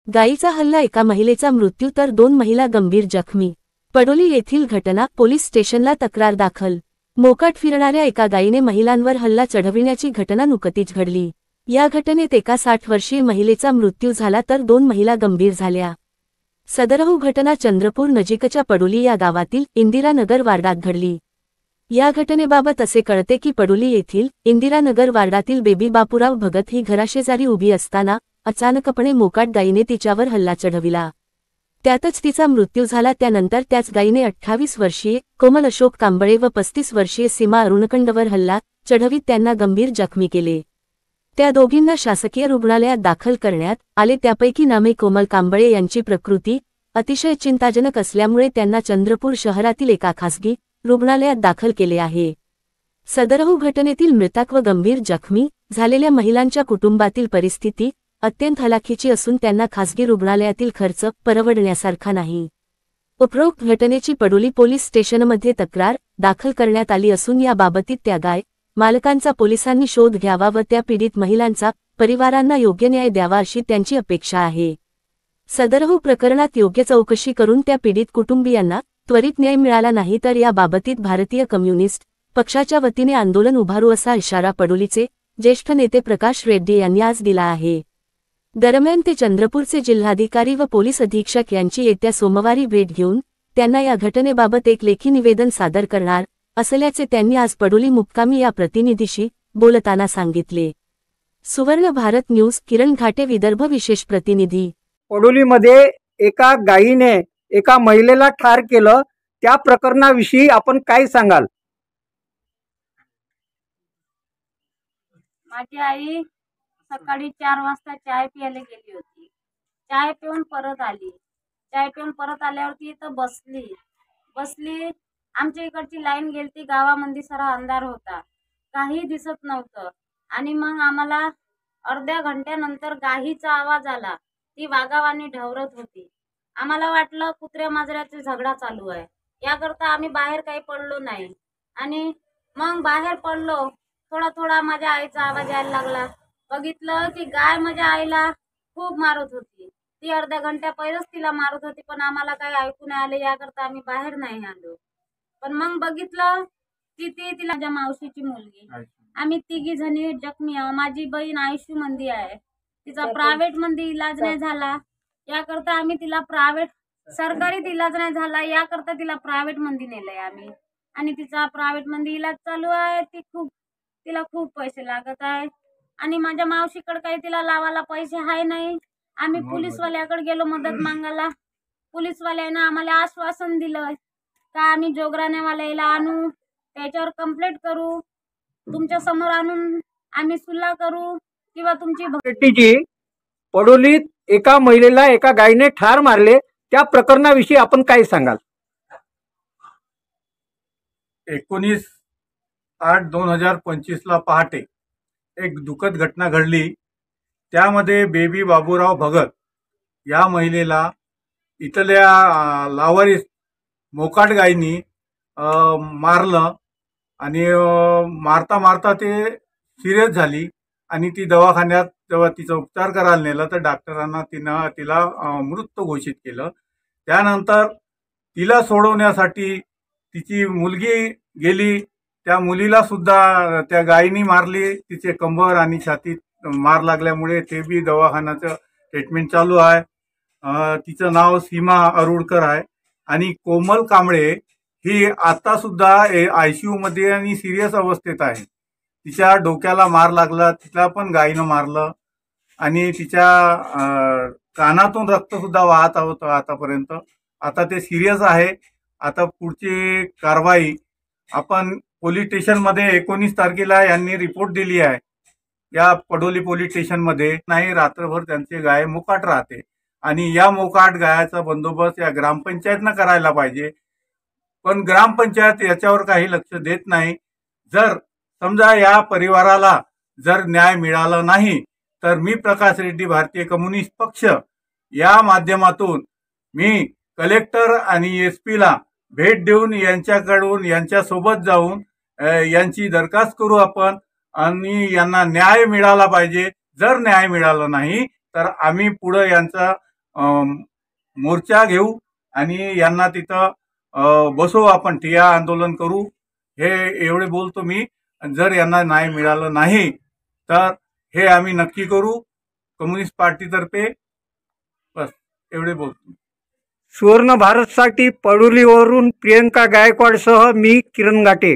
गायीचा हल्ला, एका महिलेचा मृत्यू तर 2 महिला गंभीर जखमी। पडोली येथील घटना, पोलीस स्टेशनला तक्रार दाखल। मोकाट फिरणाऱ्या एका गायीने महिलांवर हल्ला चढविण्याची घटना नुकतीच घडली। या घटनेत एका 60 वर्षीय महिलेचा मृत्यू झाला तर 2 महिला गंभीर झाल्या। सदरहू घटना चंद्रपूर नजीकच्या पडोली या गावातील इंदिरानगर वार्डात घडली। या घटनेबाबत असे कळते की पडोली येथील इंदिरानगर वार्डातील बेबी बापूराव भगत ही घराशेजारी उभी असताना अचानकपणे मोकाट गायीने तिच्यावर हल्ला चढविला। त्यातच तिचा मृत्यू झाला। त्यानंतर त्याच गायीने 28 वर्षीय कोमल अशोक कांबळे व 35 वर्षीय सीमा अरुणकंडवर हल्ला चढवीत त्यांना गंभीर जखमी केले। त्या दोघींना शासकीय रुग्णालयात दाखल करण्यात आले। त्यापैकी नामे कोमल कांबळे यांची प्रकृती अतिशय चिंताजनक असल्यामुळे त्यांना चंद्रपूर शहरातील एका खासगी रुग्णालयात दाखल केले आहे। सदरहू घटनेतील मृतक व गंभीर जखमी झालेल्या महिलांच्या कुटुंबातील परिस्थिती अत्यंत हलाखीची असून त्यांना खासगी रुग्णालयातील खर्च परवडण्यासारखा नाही। उपरोक्त घटनेची पडोली पोलीस स्टेशनमध्ये तक्रार दाखल करण्यात आली असून याबाबतीत त्या गाय मालकांचा पोलिसांनी शोध घ्यावा व त्या पीडित महिलांचा परिवारांना योग्य न्याय द्यावा अशी त्यांची अपेक्षा आहे। सदरहू प्रकरणात योग्य चौकशी करून त्या पीडित कुटुंबियांना त्वरित न्याय मिळाला नाही तर याबाबतीत भारतीय कम्युनिस्ट पक्षाच्या वतीने आंदोलन उभारू असा इशारा पडोलीचे ज्येष्ठ नेते प्रकाश रेड्डी यांनी आज दिला आहे। दरम्यान ते चंद्रपूरचे जिल्हाधिकारी व पोलीस अधीक्षक यांची येत्या सोमवारी भेट घेऊन त्यांना या घटनेबाबत एक लेखी निवेदन सादर करणार असल्याचे त्यांनी आज पडोली मुक्कामी या प्रतिनिधीशी बोलताना सांगितले। सुवर्ण भारत न्यूज, किरण घाटे, विदर्भ विशेष प्रतिनिधी। पडोलीमध्ये एका गायीने एका महिलेला ठार केलं, त्या प्रकरणाविषयी आपण काय सांगाल? माझी आई सकाळी 4 वाजता चाय प्यायला गेली होती। चाय पिऊन परत आली। चाय पिऊन परत आल्यावरती इथं बसली आमच्या इकडची लाईन गेलती। गावामध्ये सारा अंधार होता, काही दिसत नव्हतं। आणि मग आम्हाला अर्ध्या घंट्यानंतर गाईचा आवाज आला। ती वाघावानी ढवरत होती। आम्हाला वाटलं कुत्र्या मांजराचा झगडा चालू आहे, याकरता आम्ही बाहेर काही पडलो नाही। आणि मग बाहेर पडलो, थोडा माझ्या आईचा आवाज यायला लागला। बघितलं की गाय माझ्या आईला खूप मारत होती। ती अर्ध्या घंट्या पहिलेच तिला मारत होती, पण आम्हाला काही ऐकू नाही आले, याकरता आम्ही बाहेर नाही आलो। पण मग बघितलं की तिला माझ्या मावशीची मुलगी, आम्ही तिघी जणी जखमी आहोत। माझी बहीण आयसीयू मध्ये आहे, तिचा प्रायव्हेट मध्ये इलाज नाही झाला, याकरता आम्ही तिला सरकारीत इलाज नाही झाला, याकरता तिला प्रायव्हेट मध्ये नेलंय आम्ही। आणि तिचा प्रायव्हेट मध्ये इलाज चालू आहे। तिला खूप पैसे लागत आहे आणि माझ्या मावशीकडे काही तिला लावायला पैसे आहे नाही। आम्ही पोलीसवाल्याकडे गेलो मदत मागायला। पोलीसवाल्यानं आम्हाला आश्वासन दिलं का आम्ही जोगराणेवाल्याला आणू, त्याच्यावर कंप्लेंट करू, तुमच्या समोर आणून आम्ही सुल्ला करू किंवा तुमची पडोलीत एका महिलेला एका गायीने ठार मारले, त्या प्रकरणाविषयी आपण काय सांगाल? 19/8/2025 ला पहाटे एक दुःखद घटना घडली। त्यामध्ये बेबी बाबूराव भगत या महिलेला इथल्या लावारीस मोकाट गायींनी मारलं आणि मारता मारता ते सिरियस झाली आणि ती दवाखान्यात जेव्हा तिचा उपचार करायला नेलं तर डॉक्टरांना तिला मृत घोषित केलं। त्यानंतर तिला सोडवण्यासाठी तिची मुलगी गेली, त्या मुलीला सुद्धा त्या गायीनी मारली। तिचे कंबर आणि छातीत मार लागल्यामुळे ते बी दवाखान्याचं ट्रीटमेंट चालू आहे। तिचं नाव सीमा अरुणकर आहे आणि कोमल कांबळे ही आता सुद्धा आयसीयू मध्ये आणि सिरियस अवस्थेत आहे। तिच्या डोक्याला मार लागला, तिला पण गायीनं मारलं आणि तिच्या कानातून रक्त सुद्धा वाहत होतं आतापर्यंत। आता ते सिरियस आहे। आता पुढची कारवाई आपण पोलीस स्टेशनमध्ये 19 तारखेला यांनी रिपोर्ट दिली आहे। या पडोली पोलीस स्टेशनमध्ये नाही, रात्रभर त्यांचे गाय मोकाट राहते आणि या मोकाट गायाचा बंदोबस्त या ग्रामपंचायतनं करायला पाहिजे, पण ग्रामपंचायत याच्यावर काही लक्ष देत नाही। जर समजा या परिवाराला जर न्याय मिळाला नाही तर मी प्रकाश रेड्डी भारतीय कम्युनिस्ट पक्ष या माध्यमातून मी कलेक्टर आणि एसपी ला भेट देऊन यांच्यासोबत जाऊन यांची दरखास्त करू आपण आणि यांना न्याय मिळाला पाहिजे। जर न्याय मिळाला नाही तर आम्ही पुढे यांचा मोर्चा घेऊ आणि यांना तिथं बसवू, आपण ठिय्या आंदोलन करू, हे एवढे बोलतो मी. जर यांना न्याय मिळालं नाही तर हे आम्ही नक्की करू कम्युनिस्ट पार्टीतर्फे. बस एवढे बोलतो. सुवर्ण भारतसाठी पडोलीवरून प्रियंका गायकवाडसह मी किरण घाटे.